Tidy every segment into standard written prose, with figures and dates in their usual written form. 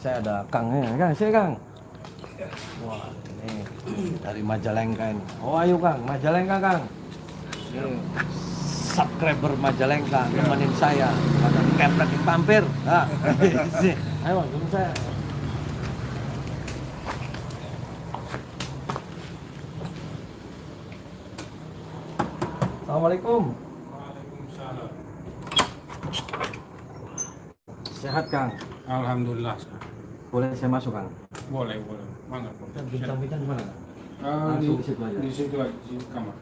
saya ada Kangnya, Kang, sini Kang. Wah, ini dari Majalengka ini. Oh, ayo Kang, Majalengka Kang. Ini subscriber Majalengka nemenin saya. Ada kepret pampir. Nah, ayo jemput saya. Assalamualaikum. Waalaikumsalam. Sehat Kang? Alhamdulillah. Boleh saya masuk Kang? Boleh. Mangga boleh. Bincang-bincang gimana Kang? Di Langsung di situ aja. Di situ aja, di kamar.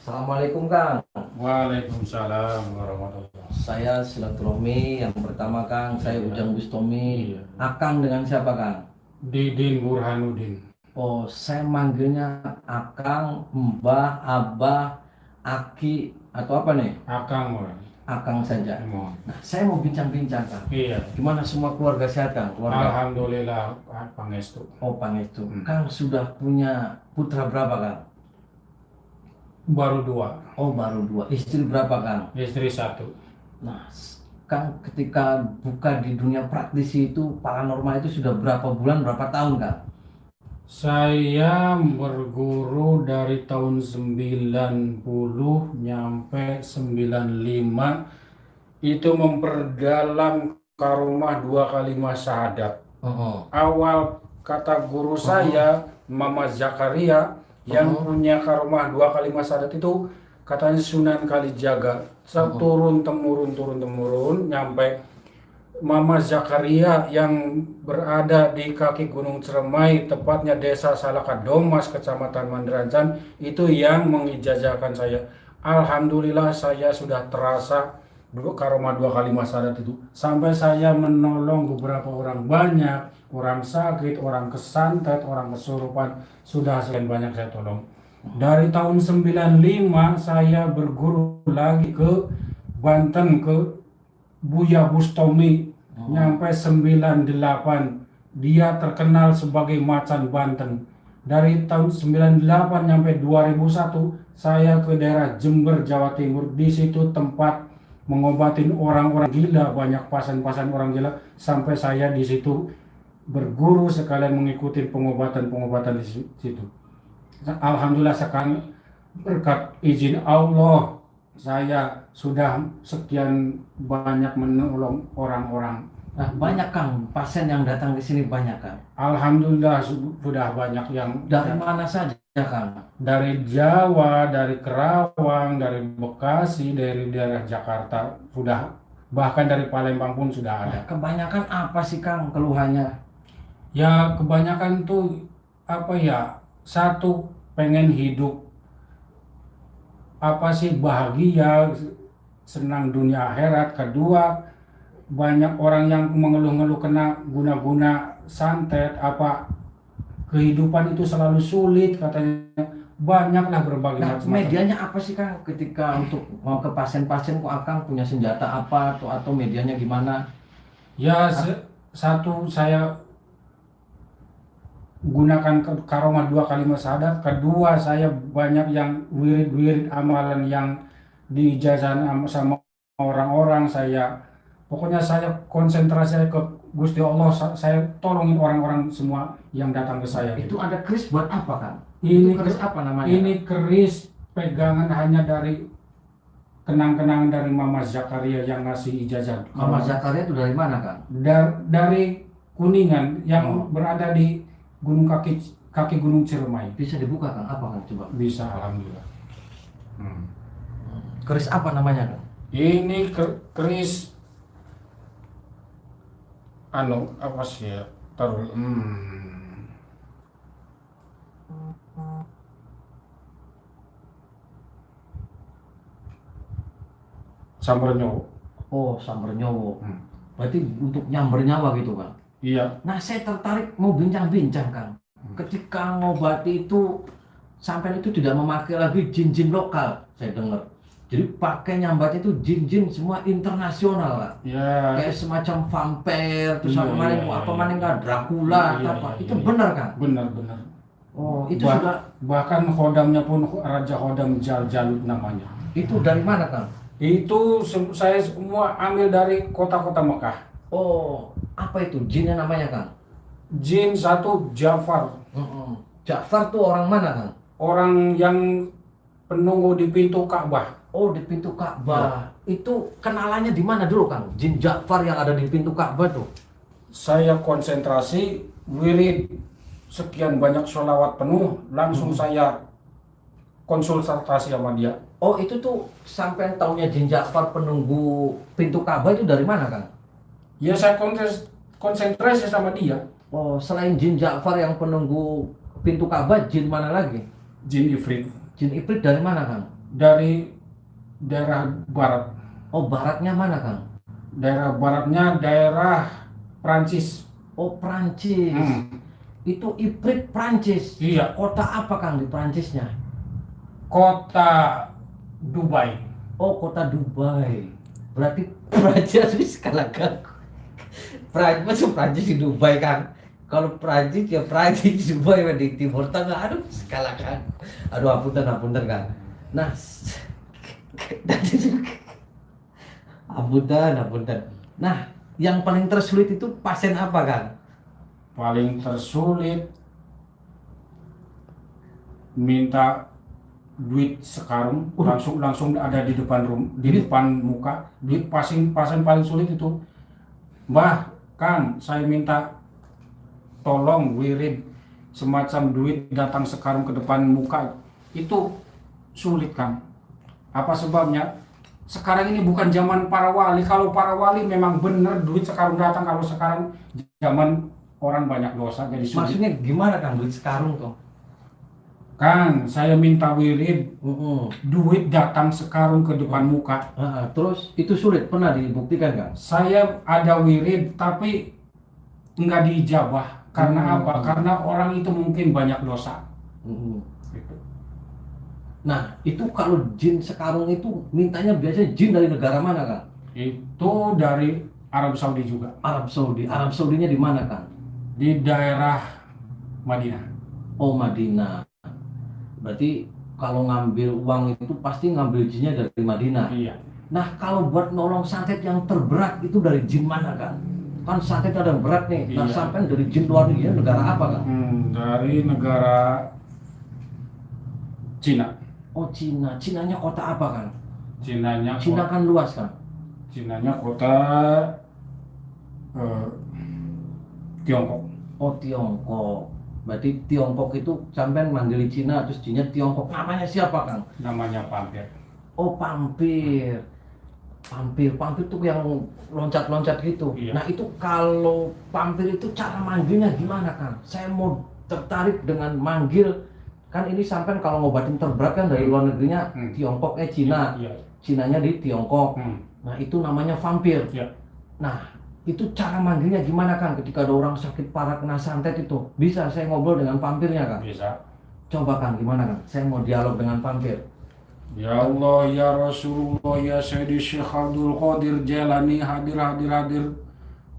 Assalamualaikum Kang. Waalaikumsalam warahmatullahi. Saya silaturahmi yang pertama Kang, saya Ujang Bustomi. Iya. Akang dengan siapa Kang? Didin Burhanuddin. Oh, saya manggilnya Akang, Mbah, Abah, Aki, atau apa nih? Akang orang. Akang saja. Mohon. Nah, saya mau bincang-bincang Kang. Iya. Gimana semua keluarga sehat Kang? Keluarga? Alhamdulillah pangestu. Oh, Pangestu. Kang sudah punya putra berapa Kang? Baru 2. Oh, baru 2. Istri berapa Kang? Istri 1. Nah, Kang ketika buka di dunia praktisi itu paranormal itu sudah berapa bulan, berapa tahun Kang? Saya berguru dari tahun 90 nyampe 95 itu memperdalam karomah 2 kalimat syahadat. Awal kata guru saya Mama Zakaria yang punya karomah 2 kalimat syahadat itu katanya Sunan Kalijaga. Turun temurun nyampe Mama Zakaria yang berada di kaki Gunung Ciremai, tepatnya Desa Salakadomas, Kecamatan Mandarancan, itu yang mengijazahkan saya. Alhamdulillah saya sudah terasa karomah 2 kalimat syahadat itu. Sampai saya menolong beberapa orang, banyak orang sakit, orang kesantet, orang kesurupan, sudah sekian banyak saya tolong. Dari tahun 95 saya berguru lagi ke Banten, ke Buya Bustomi, nyampe 98 dia terkenal sebagai macan Banten. Dari tahun 98 nyampe 2001 saya ke daerah Jember, Jawa Timur. Di situ tempat mengobatin orang-orang gila, banyak pasien-pasien orang gila, sampai saya di situ berguru sekalian mengikuti pengobatan di situ. Alhamdulillah sekarang berkat izin Allah saya sudah sekian banyak menolong orang-orang. Nah, banyak Kang pasien yang datang di sini, banyak Kang. Alhamdulillah sudah banyak yang dari mana saja Kang? Dari Jawa, dari Kerawang, dari Bekasi, dari daerah Jakarta, sudah bahkan dari Palembang pun sudah ada. Nah, kebanyakan apa sih Kang keluhannya? Ya kebanyakan tuh apa ya, satu pengen hidup apa sih bahagia, senang dunia akhirat. Kedua, banyak orang yang mengeluh-ngeluh kena guna-guna santet, apa kehidupan itu selalu sulit katanya. Banyaklah berbagai macam. Medianya apa sih Kang ketika untuk mau ke pasien-pasien, kok Akang punya senjata apa atau medianya gimana? Ya satu saya gunakan karomah 2 kalimat syahadat. Kedua, saya banyak yang wirid-wirid amalan yang diijazahkan sama orang-orang. Pokoknya saya konsentrasi ke Gusti Allah. Saya tolongin orang-orang semua yang datang ke saya. Itu ada keris buat apa Kang? Ini keris apa namanya? Ini keris pegangan hanya dari kenang-kenangan dari Mama Zakaria yang ngasih ijazah. Mama Zakaria itu dari mana Kang? Dari Kuningan yang berada di kaki Gunung Ciremai. Bisa dibuka Kang? Apa Kang coba? Bisa, alhamdulillah. Keris apa namanya Kang? Ini keris apa sih ya? Taruh. Sambernyowo. Oh, Sambernyowo. Berarti untuk nyamber nyawa gitu Kang? Iya. Nah, saya tertarik mau bincang-bincang Kang. Ketika ngobati itu sampai itu tidak memakai lagi jin-jin lokal, saya dengar. Jadi pakai nyambat itu jin-jin semua internasional Kang. Ya. Kayak semacam vampir, terus Iya, apa maning iya, apa iya. maning Dracula Iya, apa. iya, Itu iya. benar Kang? Benar. Oh, itu Bah- sudah, Bahkan khodamnya pun Raja Khodam Jalut namanya. itu dari mana Kang? Itu saya semua ambil dari kota-kota Mekah. Oh, apa itu jinnya namanya Kang? Jin satu Jafar, Mm-mm. Ja'far tuh orang mana Kang? orang yang penunggu di pintu Ka'bah. Oh, di pintu Ka'bah. Itu kenalannya di mana dulu Kang? Jin Ja'far yang ada di pintu Ka'bah tuh. Saya konsentrasi wirid sekian banyak sholawat penuh, langsung saya konsultasi sama dia. Oh, itu tuh sampai taunya Jin Ja'far penunggu pintu Ka'bah itu dari mana Kang? Ya saya konsentrasi sama dia. Oh, selain Jin Ja'far yang penunggu pintu Ka'bah, jin mana lagi? Jin Ifrit Jin Ifrit dari mana Kang? dari daerah barat. Oh, baratnya mana Kang? Daerah baratnya daerah Prancis. Oh, Prancis. Itu Ifrit Prancis. Iya, Kota apa Kang di Prancisnya? kota Dubai. Oh, kota Dubai. Berarti Prancis di skala Kang. Prancis masuk Prancis di Dubai Kang. Kalau Prancis ya Prancis di Dubai di Timur Tengah. Aduh, skala Kang. Aduh, apunten Kang. Nah, apunten. Nah, yang paling tersulit itu pasien apa Kang? Paling tersulit minta duit sekarung, langsung ada di depan di depan muka. Duit pasien paling sulit itu. Mbah, Kang, saya minta tolong wirid semacam duit datang sekarung ke depan muka. Itu sulit Kang. Apa sebabnya? Sekarang ini bukan zaman para wali. Kalau para wali memang benar duit sekarung datang. Kalau sekarang zaman orang banyak dosa jadi sulit. Maksudnya gimana Kang duit sekarung tuh? Kang, saya minta wirid duit datang sekarung ke depan muka. Terus itu sulit, pernah dibuktikan Kang? Saya ada wirid tapi nggak diijabah. Karena apa? Karena orang itu mungkin banyak dosa. Gitu. Nah, itu kalau jin sekarung itu mintanya biasanya jin dari negara mana Kang? Itu dari Arab Saudi juga. Arab Saudi. Arab Saudinya di mana Kang? Di daerah Madinah. Oh, Madinah. Berarti kalau ngambil uang itu pasti ngambil jinnya dari Madinah. Iya. Nah, kalau buat nolong santet yang terberat itu dari jin mana Kang? Kan santet ada yang berat nih. Nah, Iya. sampai dari jin luar negeri negara apa Kang? Dari negara Cina. Oh, Cina. Cinanya kota apa Kang? Cinanya Cina kan luas Kang. Cinanya kota Tiongkok. Oh, Tiongkok. Berarti Tiongkok itu sampai manggil Cina terus jinnya Tiongkok. Namanya siapa Kang? Namanya Pampir. Oh, Pampir. Pampir tuh yang loncat-loncat gitu. Iya. Nah, itu kalau Pampir itu cara manggilnya gimana Kang? Saya mau tertarik dengan manggil. Kan ini sampai kalau ngobatin terberat kan dari luar negerinya Tiongkok, Cina. Iya. Cinanya di Tiongkok. Nah, itu namanya vampir. Iya. Nah, itu cara manggilnya gimana Kang? Ketika ada orang sakit parah kena santet itu, bisa saya ngobrol dengan vampirnya Kang? Bisa. Coba Kang, gimana Kang? Saya mau dialog dengan vampir. Ya Allah, ya Rasulullah, ya Sayyidi Syekh Abdul Qadir Jailani, hadir.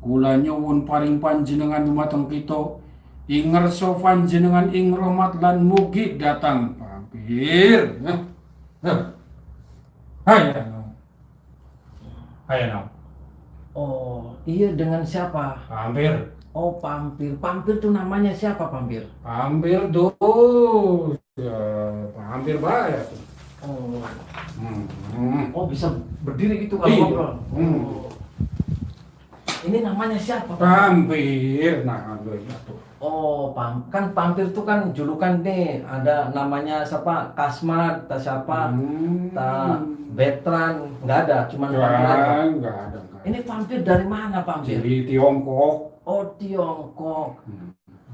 Kula nyuwun paring panjenengan dumateng kita. Inger sofan jenengan ing rahmat lan mugi datang vampir. Hai. Oh, iya, dengan siapa? Vampir. Oh, Pampir. Pampir tuh namanya siapa Pampir? Vampir tuh. Ya, vampir bahaya tuh. Oh, Hmm. oh bisa berdiri gitu kalau Iya. ngobrol. Oh. Ini namanya siapa? Vampir. Nah, tuh. Oh, kan Pampir tuh kan julukan nih. Ada namanya siapa? Kasmat, tak siapa? Tak Betran, nggak ada, cuma Pampir aja. Enggak ada. Ini vampir dari mana Pampir? Dari Tiongkok. Oh, Tiongkok.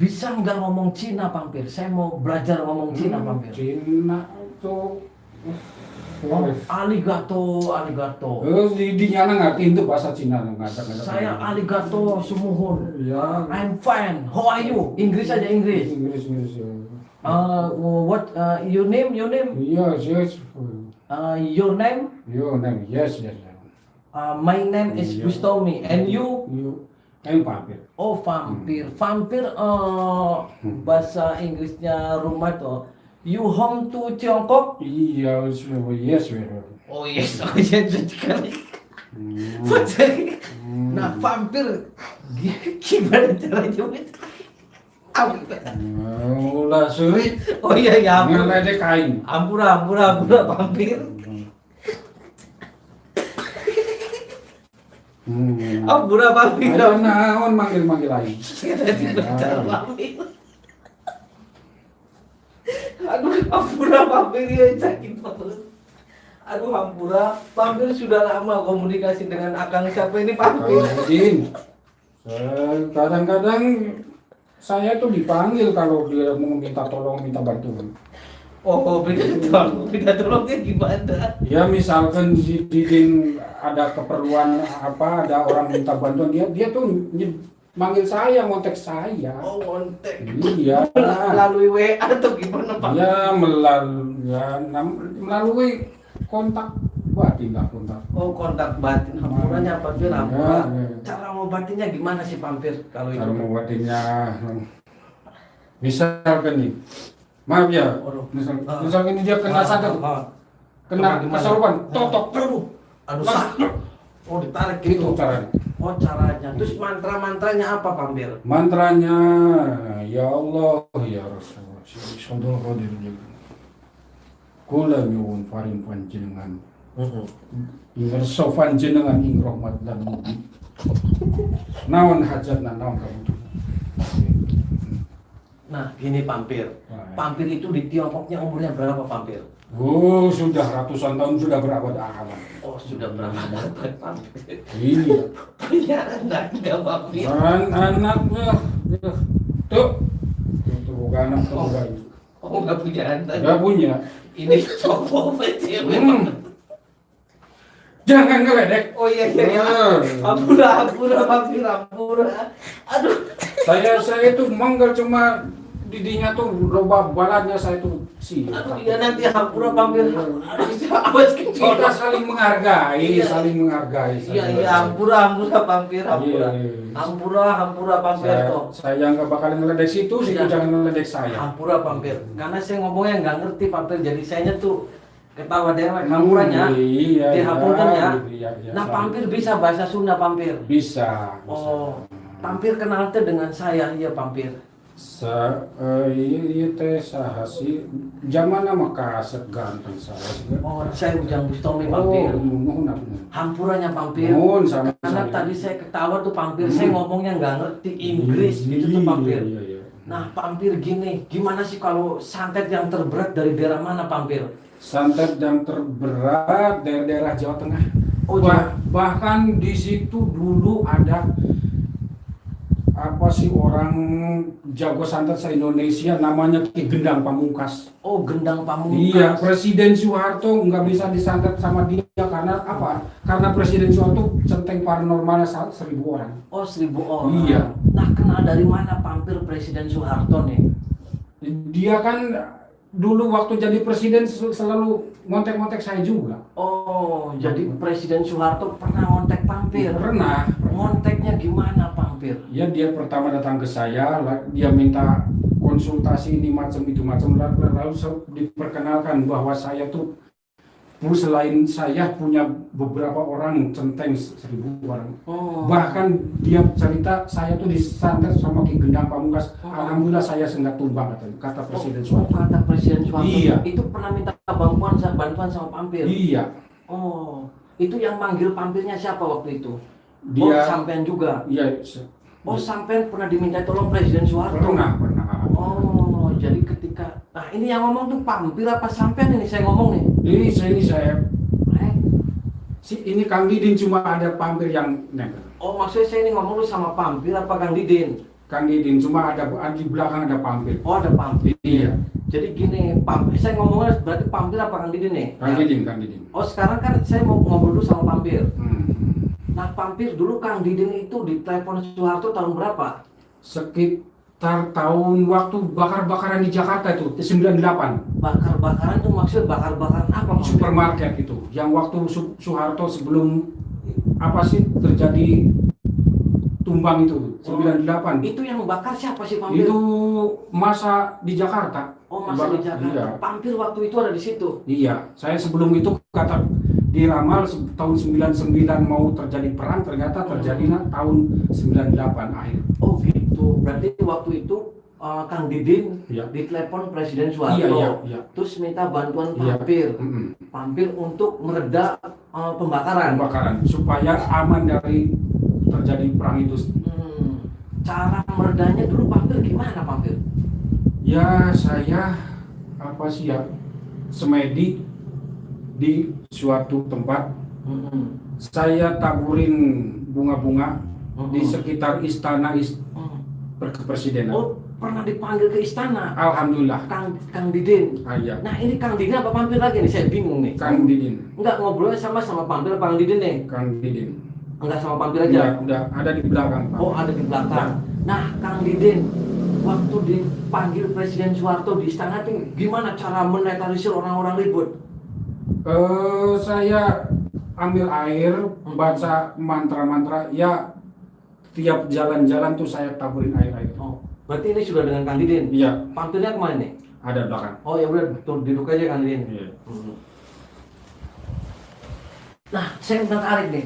Bisa nggak ngomong Cina Pampir? Saya mau belajar ngomong Cina Pampir. Cina itu. Oh, arigato. Di nyana ngerti itu bahasa Cina ngajak. Saya arigato sumuhun. Ya. I'm fine. How are you? Inggris aja Inggris. Inggris. What your name? Yes. Your name? Your name. Yes. My name is Iya. Bustomi. And you? Vampir. Oh, vampir. Vampir bahasa Inggrisnya rumah tuh. You home to Tiongkok? Iya, yes, Oh yes, oh yes sekali. Nah, vampir gimana caranya? Ulah suri. Oh iya ya, Ngeledek kain. ampura vampir. Ampura vampir. Ayo naon manggil lain. Vampir. Aduh, ampura vampir ya sakit banget. Aduh, ampura vampir sudah lama komunikasi dengan Akang siapa ini vampir. Jin. Kadang-kadang saya tuh dipanggil kalau dia mau minta tolong, minta bantuan. Oh, minta tolongnya gimana? Ya misalkan si Didin ada keperluan apa, ada orang minta bantuan, dia tuh manggil saya, ngontek saya. Oh, kontak. Iya. Melalui WA atau gimana, Pak? Ya melalui kontak batin lah, kontak. Oh, kontak batin. Hampuranya apa tuh, hampura? Ya. Cara ngobatinnya gimana sih, vampir? Kalau itu? Kalau mau batinnya, misalkan nih, maaf ya, misalkan ini dia kena santet, kena kesurupan, totok, Aduh, sakit. Oh, ditarik itu gitu. caranya. Oh, caranya. Terus mantra-mantranya apa, vampir? Mantranya, ya Allah, ya Rasulullah, Saudara Qadir juga. Kula nyuwun paring panjenengan. Ngerso panjenengan ing rahmat lan mugi. Naon hajatna, naon kabutuhan. Nah, gini vampir. Vampir itu di Tiongkoknya umurnya berapa, vampir? Oh, sudah ratusan tahun, sudah berabad-abad. Oh, sudah berapa abad, vampir? Iya. Punya anak nggak, vampir? Anaknya, tuh, itu bukan anak bukan. Oh, nggak punya anak? Nggak punya. Ini cowok apa cewek? Jangan ngeledek. Oh iya. Ampura, vampir, ampura. Aduh. Saya itu manggal cuma didinya tuh loba balannya saya tuh sih. Aduh, iya nanti hampura vampir. Awas kecil. Kita saling menghargai, Iya. saling menghargai. Iya, hampura vampir, hampura. Iya. Hampura vampir tuh. Saya nggak bakal ngeledek situ, situ Iya. jangan ngeledek saya. Hampura vampir. Karena saya ngomongnya nggak ngerti vampir, jadi saya tuh ketawa dewek hampuranya. Iya. Dihapurkan ya. Iya, Nah, vampir bisa bahasa Sunda, vampir. Bisa. Oh, vampir kenal teh dengan saya, iya vampir. Iya teh saha sih. Zaman nama kaset ganteng saya sih. Oh, saya Ujang Bustomi, vampir. Nuhun. Hampuranya vampir. Nuhun sama Karena saya. tadi saya ketawa tuh vampir, saya ngomongnya nggak ngerti Inggris gitu tuh vampir. Iya. Nah, vampir gini, gimana sih kalau santet yang terberat dari daerah mana, vampir? Santet yang terberat dari daerah Jawa Tengah. Oh, Jawa. Bahkan di situ dulu ada apa sih orang jago santet se-Indonesia namanya Ki Gendang Pamungkas. Oh, Gendang Pamungkas. Iya, Presiden Soeharto nggak bisa disantet sama dia karena apa? Karena Presiden Soeharto centeng paranormalnya 1.000 orang. Oh, 1.000 orang. Iya. Nah, kenal dari mana vampir Presiden Soeharto nih? Dia kan dulu waktu jadi presiden selalu ngontek-ngontek saya juga. Oh, jadi Presiden Soeharto pernah ngontek vampir? Pernah. Ngonteknya gimana, vampir? Ya dia pertama datang ke saya, dia minta konsultasi ini macam itu macam, lalu diperkenalkan bahwa saya tuh selain saya punya beberapa orang centeng 1.000 orang. Oh. Bahkan dia cerita saya tuh disantet sama Ki Gendang Pamungkas. Alhamdulillah saya sengat tumbang kata Presiden Soeharto. Kata Presiden Soeharto. Iya. Itu pernah minta bantuan sama vampir. Iya. Oh, itu yang manggil vampirnya siapa waktu itu? Dia sampean juga. Iya. Oh, sampean pernah diminta tolong Presiden Soeharto. Pernah. Oh, jadi ketika ini yang ngomong tuh vampir apa sampean ini saya ngomong nih? Ini saya ini Kang Didin cuma ada vampir yang nempel. Oh, maksudnya saya ini ngomong lu sama vampir apa Kang Didin? Kang Didin cuma ada di belakang ada vampir. Oh, ada vampir. Iya. Jadi gini, vampir. Saya ngomongnya berarti vampir apa Kang Didin nih? Kang Didin. Oh, sekarang kan saya mau ngobrol dulu sama vampir. Hmm. Nah, vampir dulu Kang Didin itu ditelepon Soeharto tahun berapa? Sekitar tahun waktu bakar-bakaran di Jakarta itu 98. Bakar-bakaran tuh maksud bakar-bakaran apa? vampir? Supermarket itu. Yang waktu Soeharto sebelum apa sih terjadi tumbang itu 98. Itu yang bakar siapa sih Pampir? Itu masa di Jakarta. Oh, masa di Jakarta. Iya. Pampir waktu itu ada di situ. Iya, saya sebelum itu kata diramal tahun 99 mau terjadi perang, ternyata terjadinya tahun 98 akhir. Oh gitu. Berarti waktu itu Kang Didin Iya. ditelepon Presiden Soeharto. Iya. Terus minta bantuan Iya. Pampir. Pampir untuk mereda pembakaran. Pembakaran supaya aman dari terjadi perang itu. Cara meredanya dulu Pampir gimana Pampir? Ya saya apa sih ya, semedi di suatu tempat. Saya taburin bunga-bunga di sekitar istana kepresidenan. Oh, pernah dipanggil ke istana. Alhamdulillah. Kang Didin. Iya. Nah, ini Kang Didin apa Pampir lagi nih? Saya bingung nih. Kang Didin. Enggak ngobrolnya sama Pampir apa Kang Didin nih? Kang Didin. Enggak sama Pampir aja. Udah ada di belakang, Pak. Oh, ada di belakang. Nah, Kang Didin, waktu dipanggil Presiden Soeharto di istana itu gimana cara menetralisir orang-orang ribut? Saya ambil air, baca mantra-mantra, ya tiap jalan-jalan tuh saya taburin air-air. Oh, berarti ini sudah dengan Kang Didin? Iya. Pampirnya kemana nih? Ada belakang. Oh ya udah, tuh duduk aja Kang Didin. Iya. Nah, saya tertarik nih.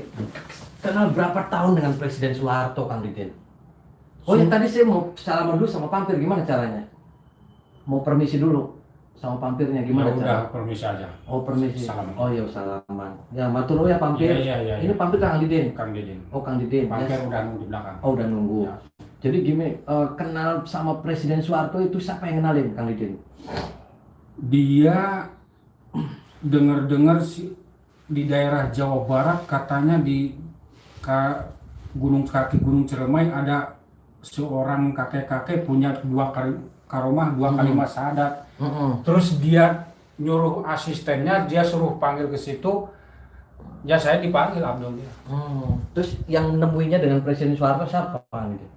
Kenal berapa tahun dengan Presiden Soeharto, Kang Didin? Oh ya tadi saya mau salaman dulu sama Pampir, gimana caranya? Mau permisi dulu sama Pampirnya, gimana Ya udah, caranya? permisi aja. Oh permisi. Salaman. Oh iya salaman. Ya matur nuwun ya Pampir. Iya. Ini Pampir Kang Didin. Kang Didin. Oh Kang Didin. Pampir Ya. udah nunggu di belakang. Oh udah nunggu. Ya. Jadi gini, kenal sama Presiden Soeharto itu siapa yang kenalin Kang Didin? Dia dengar-dengar sih di daerah Jawa Barat katanya di Gunung Ciremai ada seorang kakek-kakek punya dua karomah, dua kalimat syahadat. Terus dia nyuruh asistennya, dia suruh panggil ke situ. Ya saya dipanggil Abdul. Terus yang nemuinya dengan Presiden Soeharto siapa Kang Didin?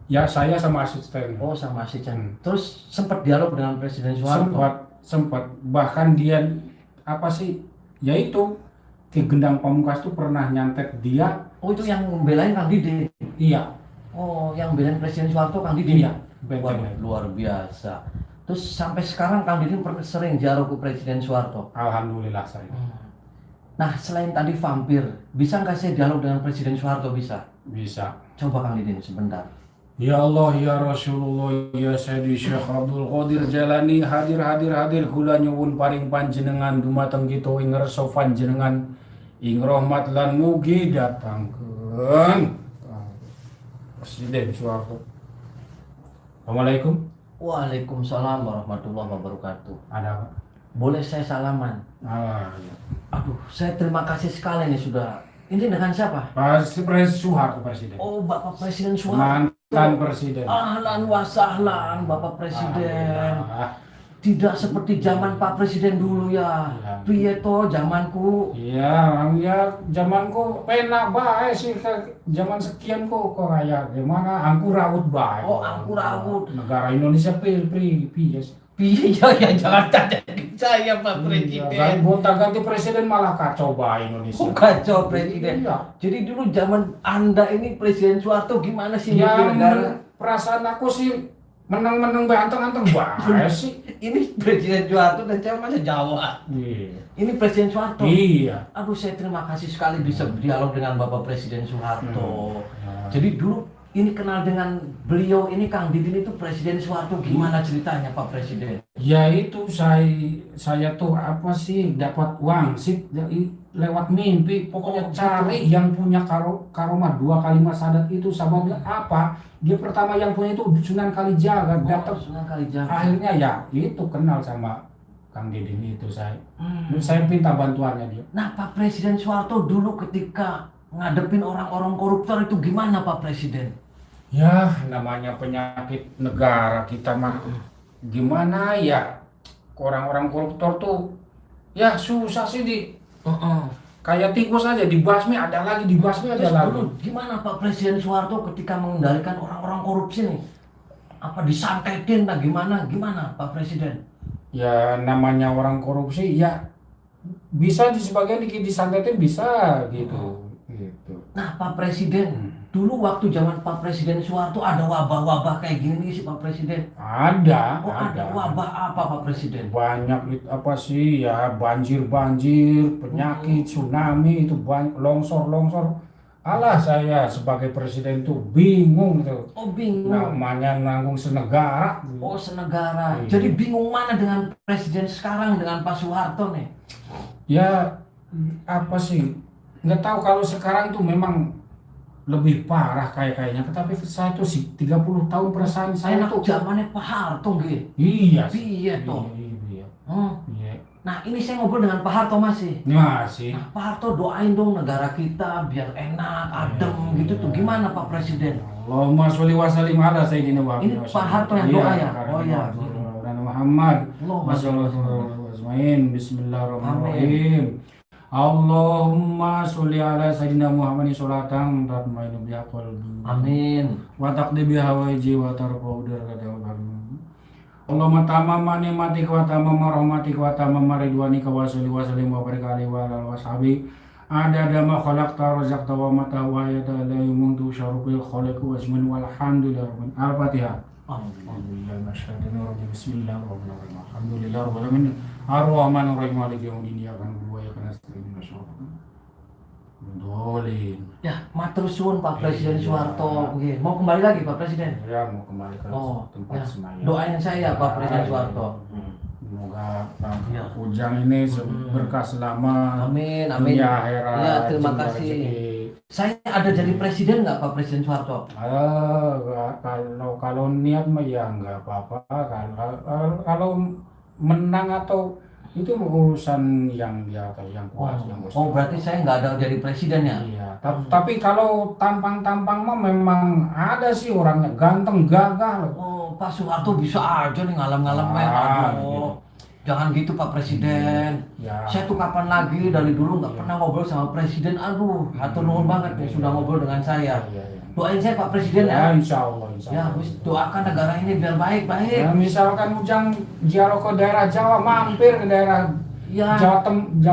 Ya saya sama asisten. Oh sama asisten. Terus sempat dialog dengan Presiden Soeharto? Sempat. Bahkan dia apa sih? Yaitu Ki Gendang Pamungkas tuh pernah nyantet dia. Oh itu yang membelain Kang Didin? Iya. Oh yang belain Presiden Soeharto Kang Didin? Iya. Wah, luar biasa. Terus sampai sekarang Kang Didin sering dialog ke Presiden Soeharto? Alhamdulillah saya. Nah selain tadi vampir, bisa nggak saya dialog dengan Presiden Soeharto? Bisa? Bisa. Coba Kang Didin sebentar. Ya Allah, ya Rasulullah, ya Sayyidi Syekh Abdul Qadir Jalani, hadir kula nyuwun paring panjenengan dumateng kita ing ngarsa panjenengan ing rahmat lan mugi datangkeun Presiden Soeharto. Assalamualaikum. Waalaikumsalam warahmatullahi wabarakatuh. Ada apa? Boleh saya salaman? Ya. Aduh, saya terima kasih sekali nih sudah. Ini dengan siapa? Presiden Soeharto Presiden. Oh, Bapak Presiden Soeharto. Mantan Presiden. Ahlan wa sahlan, Bapak Presiden. Ah, Tidak seperti zaman Pak Presiden dulu ya. Ya. Piye to zamanku? Iya, ya zamanku penak bae sih zaman sekian kok kayak gimana angku raut bae. Oh, angku raut. Negara Indonesia yes. Piye ya jangan tanya saya Pak Kan Presiden. gonta-ganti presiden malah kacau bae Indonesia. Oh, kacau Presiden. Iya. Jadi dulu zaman Anda ini Presiden Soeharto gimana sih Ya mimpin negara? perasaan aku sih menang-menang bae anteng-anteng bae sih. Ini Presiden Soeharto dan saya masa Jawa. Iya. Ini Presiden Soeharto. Iya. Aduh, saya terima kasih sekali bisa berdialog dengan Bapak Presiden Soeharto. Ya. Jadi dulu ini kenal dengan beliau ini Kang Didin itu Presiden Soeharto, gimana ceritanya Pak Presiden? Ya itu saya tuh apa sih dapat wangsit lewat mimpi. Pokoknya cari yang punya karomah dua kalimat syahadat itu. Sababnya apa? Dia pertama yang punya itu Sunan Kalijaga. Datang Sunan Kalijaga. akhirnya ya itu kenal sama Kang Didin itu saya. Saya minta bantuannya dia. Nah Pak Presiden Soeharto dulu ketika ngadepin orang-orang koruptor itu gimana Pak Presiden? Ya namanya penyakit negara kita mah gimana ya, orang-orang koruptor tuh ya susah sih kayak tikus aja dibasmi ada lagi dibasmi ada Terus lagi. dulu gimana Pak Presiden Soeharto ketika mengendalikan orang-orang korupsi nih? Apa disantetin lah gimana Pak Presiden? Ya namanya orang korupsi ya bisa di sebagian disantetin bisa gitu. Nah Pak Presiden Dulu waktu zaman Pak Presiden Soeharto ada wabah-wabah kayak gini nih sih Pak Presiden. Ada, Oh ada wabah apa Pak Presiden? banyak apa sih ya, banjir-banjir, penyakit, tsunami itu banyak, longsor-longsor. Alah, saya sebagai presiden tuh bingung tuh. Oh bingung. Namanya nanggung senegara. Oh senegara. Iya. Jadi bingung mana dengan presiden sekarang dengan Pak Soeharto nih? Ya apa sih? Nggak tahu kalau sekarang tuh memang lebih parah kayaknya. Tapi saya tuh sih 30 tahun perasaan saya Enak tuh. zamannya Pak Harto gitu. Iya sih. Iya toh. Iya. Hmm. Iya. Nah ini saya ngobrol dengan Pak Harto masih. Masih. Nah, Pak Harto doain dong negara kita biar enak, adem gitu tuh. Gimana Pak Presiden? Allahumma sholli wa sallim ala sayyidina Muhammad. Ini Pak Harto yang doa ya? Oh iya. Muhammad. Allahumma sholli wa sallim. Bismillahirrahmanirrahim. Allahumma sholli ala sayyidina Muhammadin sholatan tatmainu biha qalbi. Amin. Wa taqdi biha waji wa tarfa'u darajatahu. Allahumma tamama nikmatika wa tamama rahmatika wa tamama ridwanika wa sholli wa sallim wa barik alaihi wa ala washabi. Ada ma khalaqta razaqta wa mata wa ayata la yumuntu syarufil khaliq wa ismin walhamdulillah. Al-Fatihah. Alhamdulillah masyhadana bismillahirrahmanirrahim. Alhamdulillah rabbil alamin. Ar-Rahmanir Rahim maliki yaumiddin. Iyyaka na'budu wa iyyaka nasta'in. Dolin. Ya, matur suwun Pak Presiden Soeharto. Nggih, mau kembali lagi Pak Presiden? Ya, mau kembali ke tempat ya. semaya. Doain saya Pak Presiden Soeharto. Semoga Ujang ini berkah selama Amin, amin. dunia akhirat. Ya, terima kasih. Saya ada jadi presiden nggak Pak Presiden Soeharto? Kalau niat mah ya nggak apa-apa. Kalau menang atau itu urusan yang di atas, yang kuasa, yang besar. Oh, berarti saya nggak ada jadi presiden ya? Iya. Tapi kalau tampang-tampang mah memang ada sih orangnya ganteng, gagah. Oh, Pak Soeharto bisa aja nih ngalam-ngalam Ah, aduh. gitu. Jangan gitu Pak Presiden. Ya. Saya tuh kapan lagi dari dulu nggak pernah ngobrol sama presiden. Aduh, hatur nuhun banget nih sudah ngobrol dengan saya. Iya. Doain saya Pak Presiden Ya, ya. insya Allah. Ya, wis doakan negara ini biar baik-baik. Ya, misalkan Ujang ziarah ke daerah Jawa, mampir ke daerah Ya. Jawa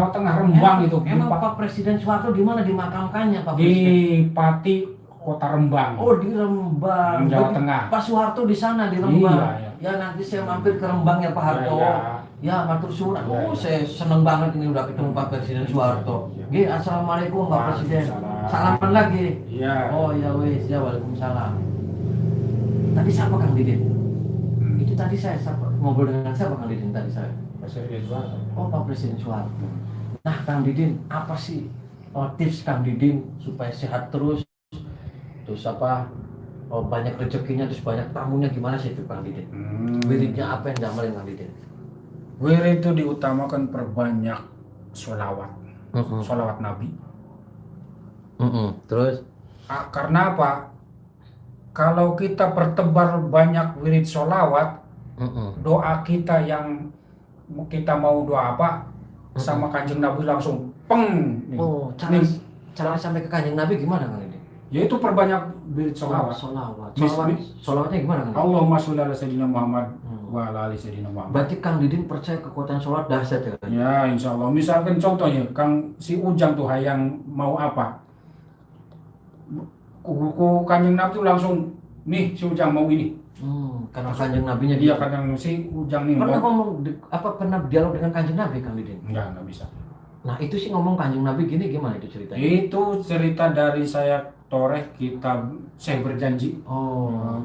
Tengah, Rembang itu. Emang Pak Presiden Soeharto di mana dimakamkannya Pak Di Presiden? Pati, Kota Rembang. Oh di Rembang. Jawa Berarti Tengah. Pak Soeharto di sana di Rembang. Iya. Ya nanti saya mampir ke Rembang ya Pak Harto. Iya. Ya matur suwun. Iya. Saya seneng banget ini udah ketemu Pak Presiden Soeharto. Iya. Nggih, assalamualaikum Pak Presiden. Waalaikumsalam. Salaman lagi. Iya. Oh ya wis, ya waalaikumsalam. Tadi siapa Kang Didin? Itu tadi saya ngobrol dengan siapa Kang Didin tadi saya? Presiden Soeharto. Oh Pak Presiden Soeharto. Nah Kang Didin, apa sih tips Kang Didin supaya sehat terus? Terus apa? Banyak rezekinya, terus banyak tamunya, gimana sih itu Kang Didin? Wiridnya apa yang diamalin Kang Didin? Wirid itu diutamakan perbanyak sholawat. Sholawat Nabi. Terus? Karena apa? Kalau kita pertebar banyak wirid sholawat, doa kita yang kita mau doa apa, sama Kanjeng Nabi langsung peng. Nih. Oh, cara sampai ke Kanjeng Nabi gimana Kang Didin? Yaitu perbanyak wirid sholawat. Sholawatnya gimana Kang Didin? Allahumma sholli ala sayyidina Muhammad wa ala ali sayyidina Muhammad. Berarti Kang Didin percaya kekuatan sholat dahsyat ya Kang? Ya, insya Allah. Misalkan contohnya, si Ujang tuh yang mau apa? Kanjeng Nabi tuh langsung, nih si Ujang mau ini. Karena Kanjeng Nabinya Iya, kadang si Ujang nih pernah mau. ngomong pernah dialog dengan Kanjeng Nabi Kang Didin? Enggak bisa. Nah itu sih ngomong Kanjeng Nabi gini, gimana itu ceritanya? Itu cerita dari saya toreh kitab saya berjanji. Oh,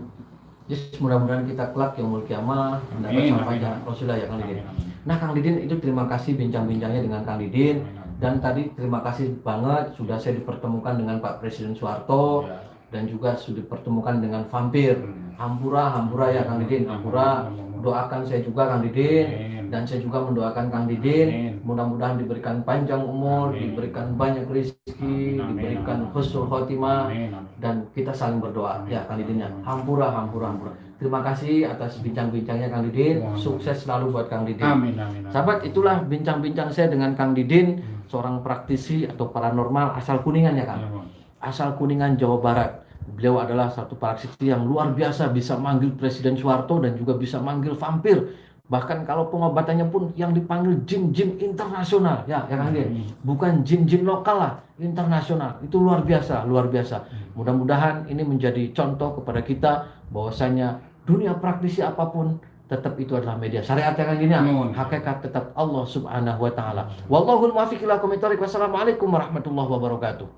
yes, mudah-mudahan kita kelak yaumul kiamah mendapat Amin, sampainya amin. Rasulullah ya Kang Didin. Amin. Nah Kang Didin itu terima kasih bincang-bincangnya dengan Kang Didin. Amin. Dan tadi terima kasih banget sudah saya dipertemukan dengan Pak Presiden Soeharto. Ya. Dan juga sudah dipertemukan dengan vampir. Hampura ya Kang Didin. Hampura, doakan saya juga Kang Didin. Amin. Dan saya juga mendoakan Kang Didin. Amin. Mudah-mudahan diberikan panjang umur, Amin. diberikan banyak rezeki, Amin. diberikan Amin. husnul khotimah. Amin. Dan kita saling berdoa Amin. ya Kang Didin ya. Amin. Hampura. Terima kasih atas bincang-bincangnya Kang Didin. Amin. Sukses selalu buat Kang Didin. Amin. Amin. Sahabat, itulah bincang-bincang saya dengan Kang Didin, seorang praktisi atau paranormal asal Kuningan ya Kang. Asal Kuningan, Jawa Barat. Beliau adalah satu praktisi yang luar biasa, bisa manggil Presiden Soeharto dan juga bisa manggil vampir. Bahkan kalau pengobatannya pun yang dipanggil jin-jin internasional, ya Kang Din. Bukan jin-jin lokal lah, internasional. Itu luar biasa, luar biasa. Mudah-mudahan ini menjadi contoh kepada kita bahwasanya dunia praktisi apapun tetap itu adalah media syariat yang gini. Hakikat tetap Allah Subhanahu wa taala. Wallahul muwaffiq ila aqwamit thoriq. Wassalamualaikum warahmatullahi wabarakatuh.